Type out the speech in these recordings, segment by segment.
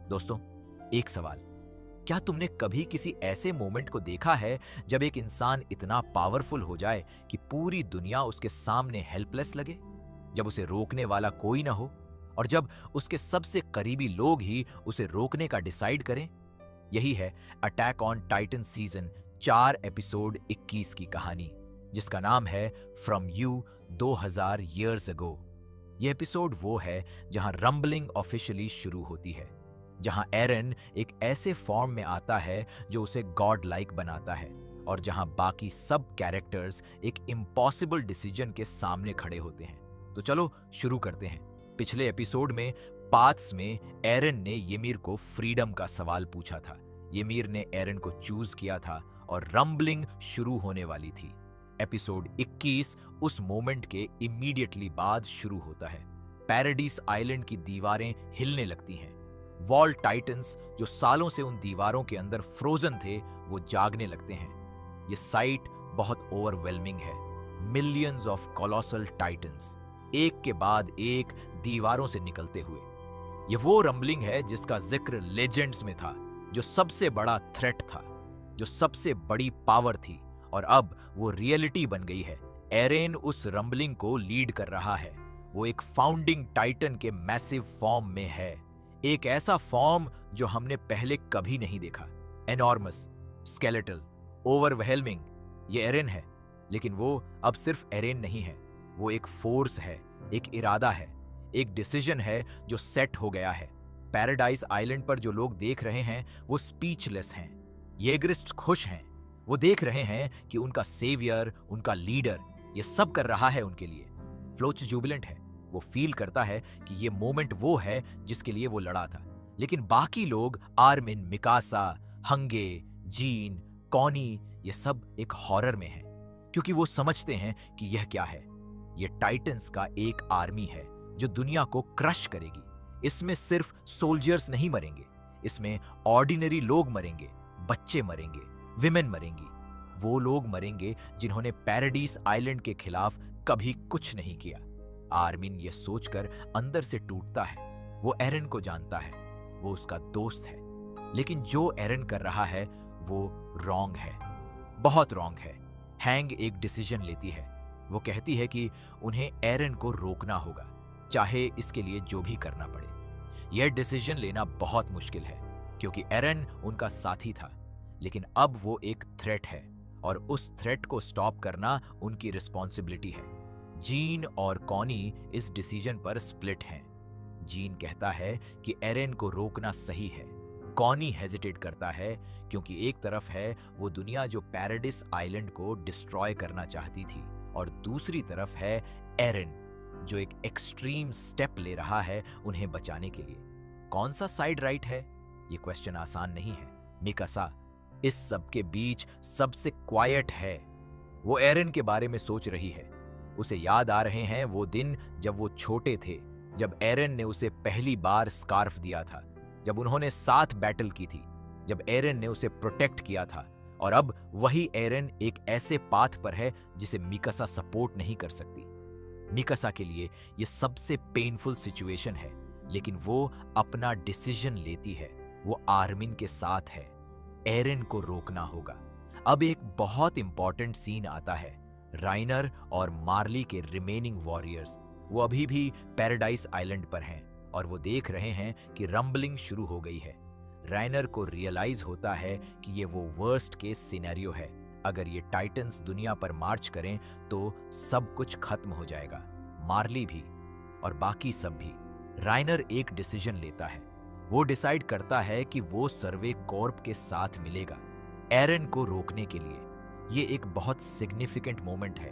दोस्तों, एक सवाल, क्या तुमने कभी किसी ऐसे मोमेंट को देखा है जब एक इंसान इतना पावरफुल हो जाए कि पूरी दुनिया उसके सामने हेल्पलेस लगे? जब उसे रोकने वाला कोई ना हो और जब उसके सबसे करीबी लोग ही उसे रोकने का डिसाइड करें? यही है attack on Titan season 4 episode 21 की कहानी, जिसका नाम है फ्रॉम यू 2000 ईयर्स अगो। यह एपिसोड वो है जहां रंबलिंग ऑफिशियली शुरू होती है, जहां एरन एक ऐसे फॉर्म में आता है जो उसे गॉड लाइक बनाता है और जहां बाकी सब कैरेक्टर्स एक इम्पॉसिबल डिसीजन के सामने खड़े होते हैं। तो चलो शुरू करते हैं। पिछले एपिसोड में पाथ्स में एरन ने यमीर को फ्रीडम का सवाल पूछा था। यमीर ने एरन को चूज किया था और रंबलिंग शुरू होने वाली थी। एपिसोड 21 उस मोमेंट के इमीडिएटली बाद शुरू होता है। पैराडाइस आइलैंड की दीवारें हिलने लगती हैं। वॉल टाइटन्स जो सालों से उन दीवारों के अंदर फ्रोजन थे, वो जागने लगते हैं। ये साइट बहुत ओवरवेलमिंग है। मिलियंस ऑफ कोलोसल टाइटन्स एक के बाद एक दीवारों से निकलते हुए। ये वो रंबलिंग है जिसका जिक्र लेजेंड्स में था, जो सबसे बड़ा थ्रेट था, जो सबसे बड़ी पावर थी, और अब वो रियलिटी बन गई है। एरेन उस रंबलिंग को लीड कर रहा है। वो एक फाउंडिंग टाइटन के मैसिव फॉर्म में है, एक ऐसा फॉर्म जो हमने पहले कभी नहीं देखा। एनॉर्मस, स्केलेटल, ओवरवेलमिंग, ये एरेन है। लेकिन वो अब सिर्फ एरेन नहीं है, वो एक फोर्स है, एक इरादा है, एक डिसीजन है जो सेट हो गया है। पैराडाइस आइलैंड पर जो लोग देख रहे हैं वो स्पीचलेस हैं। येगरिस्ट खुश हैं। वो देख रहे हैं कि उनका सेवियर, उनका लीडर, ये सब कर रहा है उनके लिए। फ्लोच जुबिलेंट है। वो फील करता है कि ये मोमेंट वो है जिसके लिए वो लड़ा था। लेकिन बाकी लोग, आर्मिन, मिकासा, हंगे, जीन, कॉनी, ये सब एक हॉरर में हैं, क्योंकि वो समझते हैं कि यह क्या है। ये टाइटन्स का एक आर्मी है जो दुनिया को क्रश करेगी। इसमें सिर्फ सोल्जर्स नहीं मरेंगे, इसमें ऑर्डिनरी लोग मरेंगे, बच्चे मरेंगे, विमेन मरेंगी। वो लोग मरेंगे जिन्होंने पैराडाइस आइलैंड के खिलाफ कभी कुछ नहीं किया। आर्मिन ये सोचकर अंदर से टूटता है। वो एरन को जानता है, वो उसका दोस्त है, लेकिन जो एरन कर रहा है वो रॉन्ग है, बहुत रॉन्ग है। हैंग एक डिसीजन लेती है। वो कहती है कि उन्हें एरन को रोकना होगा, चाहे इसके लिए जो भी करना पड़े। यह डिसीजन लेना बहुत मुश्किल है, क्योंकि एरन उनका साथी था, लेकिन अब वो एक थ्रेट है और उस थ्रेट को स्टॉप करना उनकी रिस्पॉन्सिबिलिटी है। जीन और कॉनी इस डिसीजन पर स्प्लिट हैं। जीन कहता है कि एरन को रोकना सही है। कॉनी हेजिटेट करता है, क्योंकि एक तरफ है वो दुनिया जो पैराडाइस आइलैंड को डिस्ट्रॉय करना चाहती थी, और दूसरी तरफ है एरन जो एक एक्सट्रीम स्टेप ले रहा है उन्हें बचाने के लिए। कौन सा साइड राइट है, ये क्वेश्चन आसान नहीं है। मिकासा इस सब के बीच सबसे क्वाइट है। वो एरन के बारे में सोच रही है। उसे याद आ रहे हैं वो दिन जब वो छोटे थे, जब एरन ने उसे पहली बार स्कार्फ दिया था, जब उन्होंने साथ बैटल की थी, जब एरन ने उसे प्रोटेक्ट किया था। और अब वही एरन एक ऐसे पाथ पर है जिसे मिकासा सपोर्ट नहीं कर सकती। मिकासा के लिए यह सबसे पेनफुल सिचुएशन है, लेकिन वो अपना डिसीजन लेती है। वो आर्मिन के साथ है। एरन को रोकना होगा। अब एक बहुत इंपॉर्टेंट सीन आता है। राइनर और मार्ली के रिमेनिंग वॉरियर्स, वो अभी भी पैराडाइस आइलैंड पर हैं और वो देख रहे हैं कि रंबलिंग शुरू हो गई है। राइनर को रियलाइज होता है कि ये वो वर्स्ट केस सिनेरियो है। अगर ये टाइटन्स दुनिया पर मार्च करें तो सब कुछ खत्म हो जाएगा, मार्ली भी और बाकी सब भी। राइनर एक डिसीजन लेता है। वो डिसाइड करता है कि वो सर्वे कॉर्प के साथ मिलेगा एरन को रोकने के लिए। ये एक बहुत सिग्निफिकेंट मोमेंट है।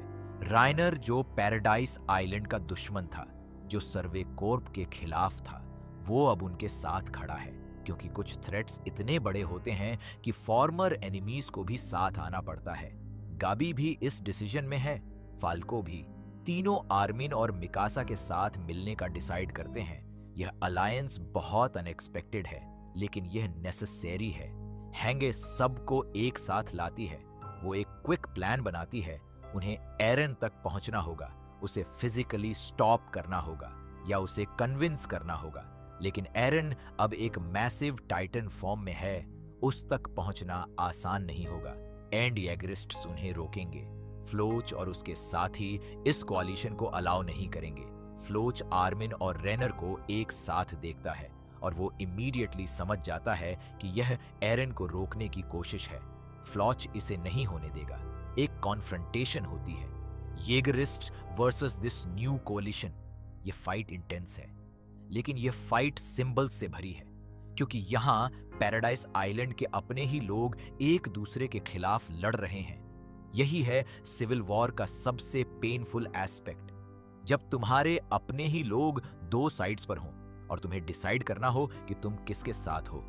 राइनर जो पैराडाइस आइलैंड का दुश्मन था, जो सर्वे कॉर्प के खिलाफ था, वो अब उनके साथ खड़ा है, क्योंकि कुछ थ्रेट्स इतने बड़े होते हैं कि फॉर्मर एनिमीज को भी साथ आना पड़ता है। गाबी भी इस डिसीजन में है, फाल्को भी। तीनों आर्मिन और मिकासा के साथ मिलने का डिसाइड करते हैं। यह अलायंस बहुत अनएक्सपेक्टेड है, लेकिन यह नेसेसरी है। हैंगे सबको एक साथ लाती है। वो एक क्विक प्लान बनाती है। उन्हें एरन तक पहुंचना होगा, उसे फिजिकली स्टॉप करना होगा या उसे कन्विंस करना होगा। लेकिन एरन अब एक मैसिव टाइटन फॉर्म में है, उस तक पहुंचना आसान नहीं होगा। एंड येगरिस्ट्स उन्हें रोकेंगे। फ्लोच और उसके साथी इस कोalition को अलाउ नहीं करेंगे। फ्लोच आर्मिन और रेनर को एक साथ देखता है और वो इमीडिएटली समझ जाता है कि यह एरन को रोकने की कोशिश है। फ्लॉच इसे नहीं होने देगा। एक कॉन्फ्रंटेशन होती है, येगरिस्ट वर्सेस दिस न्यू कोalition। ये फाइट इंटेंस है, लेकिन ये फाइट सिंबल्स से भरी है, क्योंकि यहाँ पैराडाइज आइलैंड के अपने ही लोग एक दूसरे के खिलाफ लड़ रहे हैं। यही है सिविल वॉर का सबसे पेनफुल एस्पेक्ट, जब तुम्हारे अपने ही लोग दो साइड्स पर हों और तुम्हें डिसाइड करना हो कि तुम किसके साथ हो।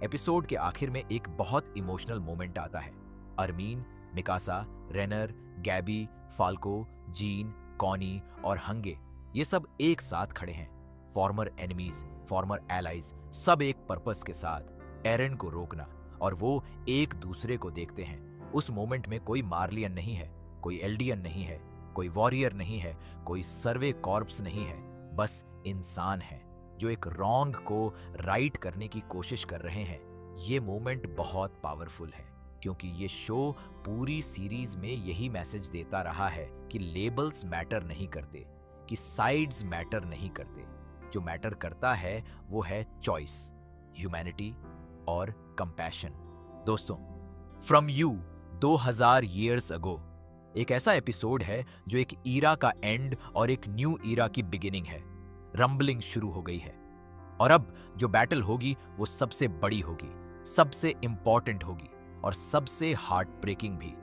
एपिसोड के आखिर में एक बहुत इमोशनल मोमेंट आता है। अरमीन, मिकासा, रेनर, गैबी, फाल्को, जीन, कॉनी और हंगे ये सब एक साथ खड़े हैं। फॉर्मर एनिमीज, फॉर्मर एलाइज, सब एक पर्पस के साथ एरन को रोकना, और वो एक दूसरे को देखते हैं। उस मोमेंट में कोई मार्लियन नहीं है, कोई एल्डियन नहीं है, कोई वॉरियर नहीं है, कोई सर्वे कॉर्प्स नहीं है, बस इंसान है जो एक रॉन्ग को राइट करने की कोशिश कर रहे हैं। ये मोमेंट बहुत पावरफुल है, क्योंकि ये शो पूरी सीरीज में यही मैसेज देता रहा है कि लेबल्स मैटर नहीं करते, कि साइड्स मैटर नहीं करते। जो मैटर करता है वो है चॉइस, ह्यूमैनिटी और कंपैशन। दोस्तों, फ्रॉम यू 2000 ईयर्स अगो एक ऐसा एपिसोड है जो एक ईरा का एंड और एक न्यू ईरा की बिगिनिंग है। रंबलिंग शुरू हो गई है, और अब जो बैटल होगी वो सबसे बड़ी होगी, सबसे इंपॉर्टेंट होगी और सबसे हार्ट ब्रेकिंग भी,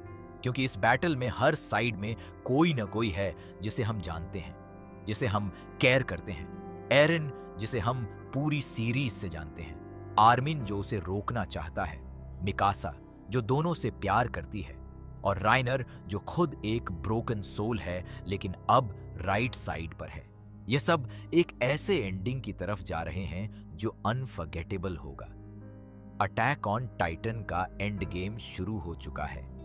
क्योंकि इस बैटल में हर साइड में कोई ना कोई है जिसे हम जानते हैं, जिसे हम केयर करते हैं। एरन, जिसे हम पूरी सीरीज से जानते हैं। आर्मिन, जो उसे रोकना चाहता है। मिकासा, जो दोनों से प्यार करती है। और राइनर, जो खुद एक ब्रोकन सोल है लेकिन अब राइट साइड पर है। ये सब एक ऐसे एंडिंग की तरफ जा रहे हैं जो अनफॉरगेटेबल होगा। अटैक ऑन टाइटन का एंड गेम शुरू हो चुका है।